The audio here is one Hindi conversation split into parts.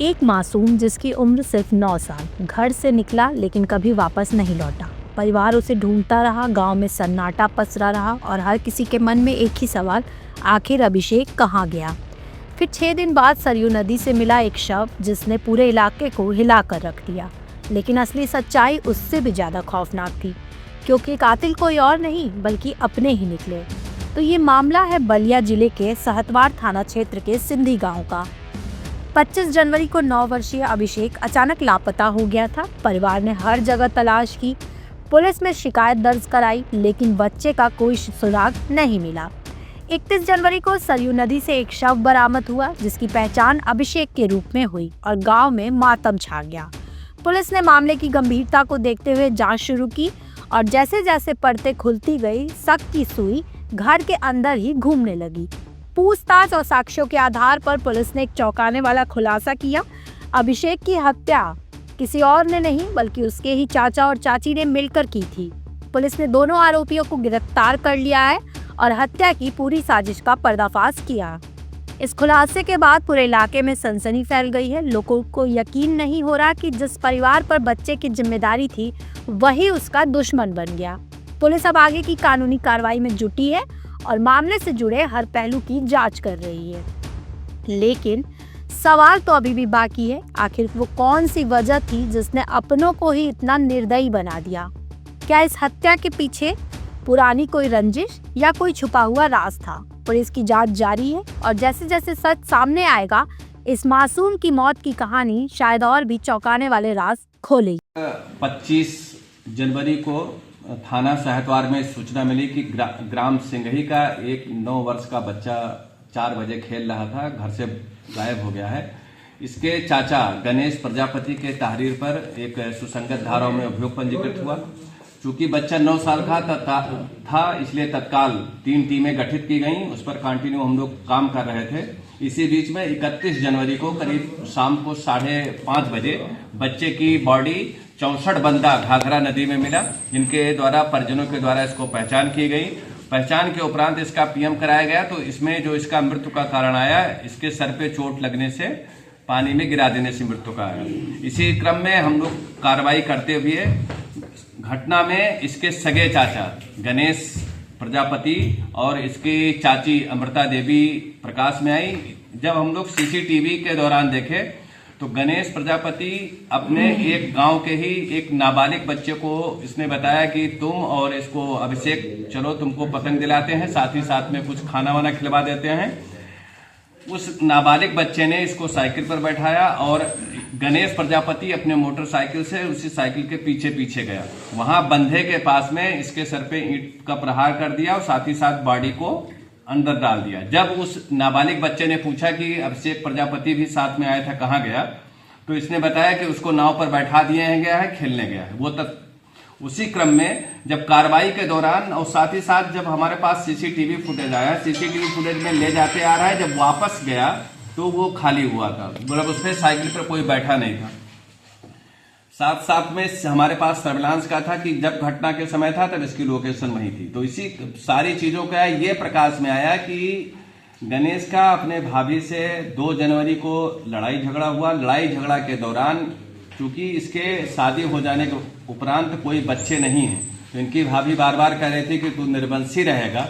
एक मासूम जिसकी उम्र सिर्फ 9 साल घर से निकला लेकिन कभी वापस नहीं लौटा। परिवार उसे ढूंढता रहा, गांव में सन्नाटा पसरा रहा और हर किसी के मन में एक ही सवाल, आखिर अभिषेक कहाँ गया। फिर 6 दिन बाद सरयू नदी से मिला एक शव जिसने पूरे इलाके को हिला कर रख दिया। लेकिन असली सच्चाई उससे भी ज्यादा खौफनाक थी, क्योंकि कातिल कोई और नहीं बल्कि अपने ही निकले। तो ये मामला है बलिया जिले के सहतवार थाना क्षेत्र के सिंधी गाँव का। 25 जनवरी को 9 वर्षीय अभिषेक अचानक लापता हो गया था। परिवार ने हर जगह तलाश की, पुलिस में शिकायत दर्ज कराई, लेकिन बच्चे का कोई सुराग नहीं मिला। 31 जनवरी को सरयू नदी से एक शव बरामद हुआ जिसकी पहचान अभिषेक के रूप में हुई और गांव में मातम छा गया। पुलिस ने मामले की गंभीरता को देखते हुए जांच शुरू की और जैसे जैसे परतें खुलती गई, शक की सुई घर के अंदर ही घूमने लगी। पूछताछ और साक्ष्यों के आधार पर पुलिस ने एक चौंकाने वाला खुलासा किया। अभिषेक की हत्या किसी और ने नहीं बल्कि उसके ही चाचा और चाची ने मिलकर की थी। पुलिस ने दोनों आरोपियों को गिरफ्तार कर लिया है और हत्या की पूरी साजिश का पर्दाफाश किया। इस खुलासे के बाद पूरे इलाके में सनसनी फैल गई है। लोगों को यकीन नहीं हो रहा कि जिस परिवार पर बच्चे की जिम्मेदारी थी वही उसका दुश्मन बन गया। पुलिस अब आगे की कानूनी कार्रवाई में जुटी है और मामले से जुड़े हर पहलू की जांच कर रही है। लेकिन सवाल तो अभी भी बाकी है, आखिर वो कौन सी वजह थी जिसने अपनों को ही इतना निर्दयी बना दिया। क्या इस हत्या के पीछे पुरानी कोई रंजिश या कोई छुपा हुआ राज था? पुलिस की जांच जारी है और जैसे जैसे सच सामने आएगा, इस मासूम की मौत की कहानी शायद और भी चौंकाने वाले राज खोलेगी। 25 जनवरी को थाना सहतवार में सूचना मिली कि ग्राम सिंघही का एक 9 वर्ष का बच्चा 4 बजे खेल रहा था, घर से गायब हो गया है। इसके चाचा गणेश प्रजापति के तहरीर पर एक सुसंगत धाराओं में अभियोग पंजीकृत हुआ। चूंकि बच्चा 9 साल का था इसलिए तत्काल 3 टीमें गठित की गईं, उस पर कंटिन्यू हम लोग काम कर रहे थे। इसी बीच में 31 जनवरी को करीब शाम को 5:30 बजे बच्चे की बॉडी 64 बंदा घाघरा नदी में मिला, जिनके द्वारा परिजनों के द्वारा इसको पहचान की गई। पहचान के उपरांत इसका पीएम कराया गया। तो इसमें जो इसका मृत्यु का कारण आया, इसके सर पे चोट लगने से पानी में गिरा देने से मृत्यु का आया। इसी क्रम में हम लोग कार्रवाई करते हुए घटना में इसके सगे चाचा गणेश प्रजापति और इसकी चाची अमृता देवी प्रकाश में आई। जब हम लोग सीसीटीवी के दौरान देखे तो गणेश प्रजापति अपने एक गांव के ही एक नाबालिग बच्चे को इसने बताया कि तुम और इसको अभिषेक चलो तुमको पतंग दिलाते हैं, साथ ही साथ में कुछ खाना वाना खिलवा देते हैं। उस नाबालिग बच्चे ने इसको साइकिल पर बैठाया और गणेश प्रजापति अपने मोटरसाइकिल से उसी साइकिल के पीछे पीछे गया। वहां बंधे के पास में इसके सर पे ईंट का प्रहार कर दिया और साथ ही साथ बॉडी को अंदर डाल दिया। जब उस नाबालिग बच्चे ने पूछा कि अभिषेक प्रजापति भी साथ में आया था, कहाँ गया, तो इसने बताया कि उसको नाव पर बैठा दिया गया है, खेलने गया है। वो तक उसी क्रम में जब कार्रवाई के दौरान और साथ ही साथ जब हमारे पास सीसीटीवी फुटेज आया, सीसीटीवी फुटेज में ले जाते आ रहा है, जब वापस गया तो वो खाली हुआ था, मतलब उसमें साइकिल पर कोई बैठा नहीं था। साथ साथ में हमारे पास सर्विलांस का था कि जब घटना के समय था तब इसकी लोकेशन वही थी। तो इसी सारी चीजों का ये प्रकाश में आया कि गणेश का अपने भाभी से 2 जनवरी को लड़ाई झगड़ा हुआ। लड़ाई झगड़ा के दौरान चूंकि इसके शादी हो जाने के उपरांत कोई बच्चे नहीं हैं, तो इनकी भाभी बार बार कह रही थी कि तू निर्वंशी रहेगा।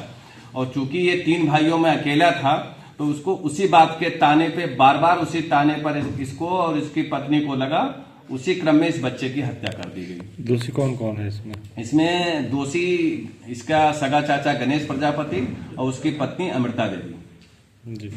और चूंकि ये 3 भाइयों में अकेला था तो उसको उसी बात के ताने पे बार बार उसी ताने पर इसको और इसकी पत्नी को लगा। उसी क्रम में इस बच्चे की हत्या कर दी गई। दोषी कौन कौन है इसमें? इसमें दोषी इसका सगा चाचा गणेश प्रजापति और उसकी पत्नी अमृता देवी। जी।